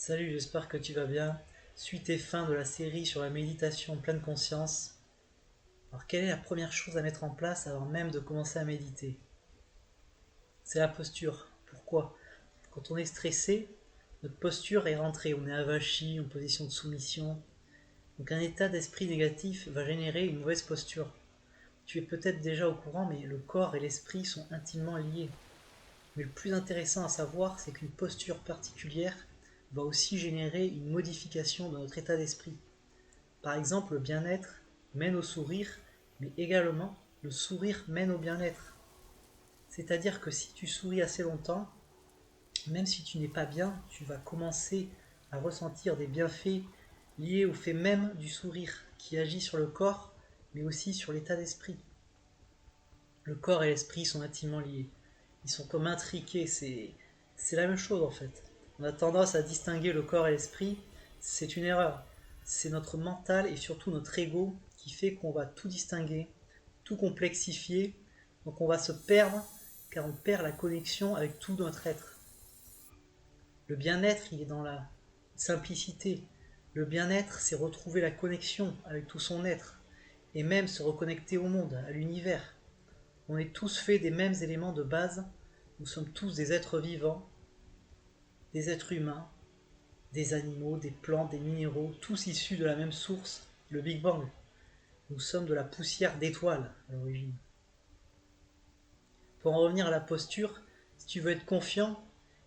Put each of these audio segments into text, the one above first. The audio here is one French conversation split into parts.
Salut, j'espère que tu vas bien. Suite et fin de la série sur la méditation pleine conscience. Alors, quelle est la première chose à mettre en place avant même de commencer à méditer? C'est la posture. Pourquoi? Quand on est stressé, notre posture est rentrée, on est avachi, en position de soumission. Donc un état d'esprit négatif va générer une mauvaise posture. Tu es peut-être déjà au courant, mais le corps et l'esprit sont intimement liés. Mais le plus intéressant à savoir, c'est qu'une posture particulière va aussi générer une modification de notre état d'esprit. Par exemple, le bien-être mène au sourire, mais également le sourire mène au bien-être. C'est-à-dire que si tu souris assez longtemps, même si tu n'es pas bien, tu vas commencer à ressentir des bienfaits liés au fait même du sourire, qui agit sur le corps, mais aussi sur l'état d'esprit. Le corps et l'esprit sont intimement liés. Ils sont comme intriqués, c'est la même chose en fait. On a tendance à distinguer le corps et l'esprit, c'est une erreur. C'est notre mental et surtout notre ego qui fait qu'on va tout distinguer, tout complexifier, donc on va se perdre car on perd la connexion avec tout notre être. Le bien-être, il est dans la simplicité. Le bien-être, c'est retrouver la connexion avec tout son être et même se reconnecter au monde, à l'univers. On est tous faits des mêmes éléments de base. Nous sommes tous des êtres vivants, des êtres humains, des animaux, des plantes, des minéraux, tous issus de la même source, le Big Bang. Nous sommes de la poussière d'étoiles à l'origine. Pour en revenir à la posture, si tu veux être confiant,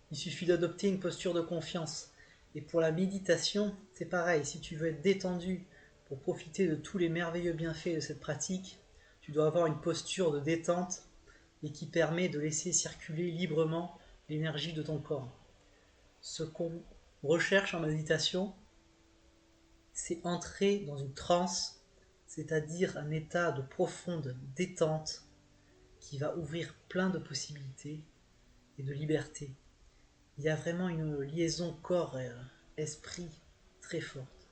il suffit d'adopter une posture de confiance. Et pour la méditation, c'est pareil. Si tu veux être détendu pour profiter de tous les merveilleux bienfaits de cette pratique, tu dois avoir une posture de détente et qui permet de laisser circuler librement l'énergie de ton corps. Ce qu'on recherche en méditation, c'est entrer dans une transe, c'est-à-dire un état de profonde détente qui va ouvrir plein de possibilités et de liberté. Il y a vraiment une liaison corps-esprit très forte.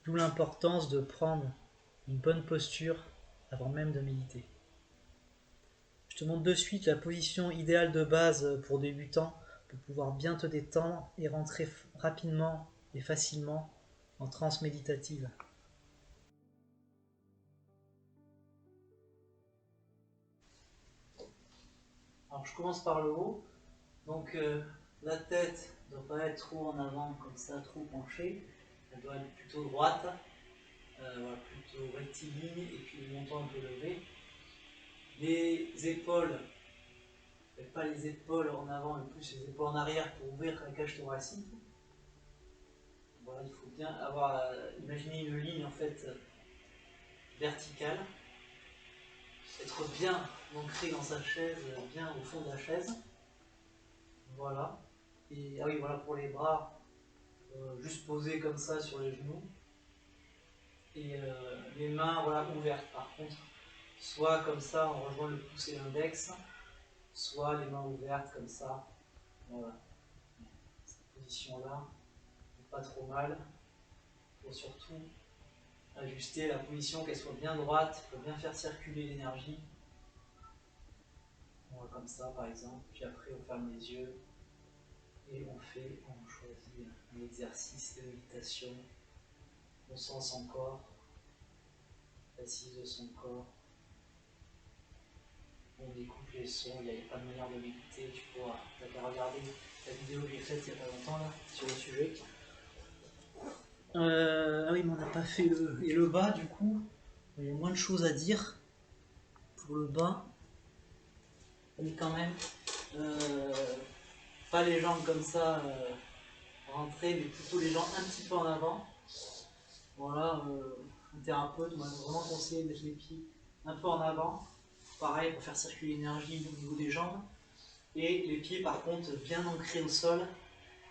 D'où l'importance de prendre une bonne posture avant même de méditer. Je te montre de suite la position idéale de base pour débutants pour pouvoir bien te détendre et rentrer rapidement et facilement en transe méditative. Alors je commence par le haut. Donc la tête ne doit pas être trop en avant comme ça, trop penchée. Elle doit être plutôt droite, voilà, plutôt rectiligne et puis le menton un peu levé. Les épaules, pas les épaules en avant, mais plus les épaules en arrière pour ouvrir la cage thoracique. Voilà, il faut bien avoir, imaginer une ligne en fait verticale, être bien ancré dans sa chaise, bien au fond de la chaise. Voilà. Et ah oui, voilà pour les bras, juste posés comme ça sur les genoux. Et les mains voilà, ouvertes par contre, soit comme ça en rejoignant le pouce et l'index, soit les mains ouvertes comme ça. Voilà. Cette position-là, pas trop mal. Il faut surtout ajuster la position, qu'elle soit bien droite, pour bien faire circuler l'énergie. Voilà, comme ça par exemple, puis après on ferme les yeux et on choisit un exercice de méditation. On sent son corps, l'assise de son corps. On écoute les sons, il n'y a pas de manière de méditer, tu pourras, t'as qu'à regarder la vidéo que j'ai faite il n'y a pas longtemps là, sur le sujet. Ah oui, mais on n'a pas fait et le bas du coup, il y a moins de choses à dire. Pour le bas, mais quand même, euh, pas les jambes comme ça rentrées, mais plutôt les jambes un petit peu en avant. Voilà, un thérapeute m'a vraiment conseillé de mettre les pieds un peu en avant. Pareil pour faire circuler l'énergie au niveau des jambes. Et les pieds par contre bien ancrés au sol.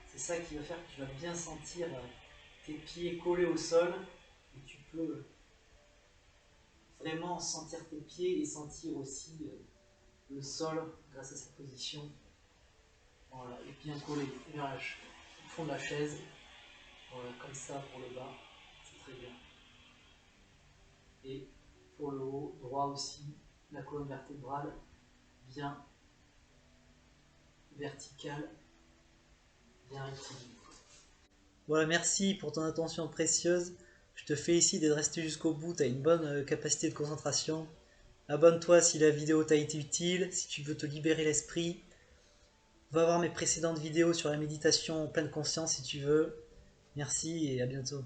C'est ça qui va faire que tu vas bien sentir tes pieds collés au sol. Et tu peux vraiment sentir tes pieds et sentir aussi le sol grâce à cette position. Voilà, et bien collé vers le fond de la chaise. Voilà, comme ça pour le bas. C'est très bien. Et pour le haut, droit aussi, la colonne vertébrale bien verticale, bien rectiligne. Voilà, merci pour ton attention précieuse. Je te félicite d'être resté jusqu'au bout, tu as une bonne capacité de concentration. Abonne-toi si la vidéo t'a été utile, si tu veux te libérer l'esprit. Va voir mes précédentes vidéos sur la méditation en pleine conscience si tu veux. Merci et à bientôt.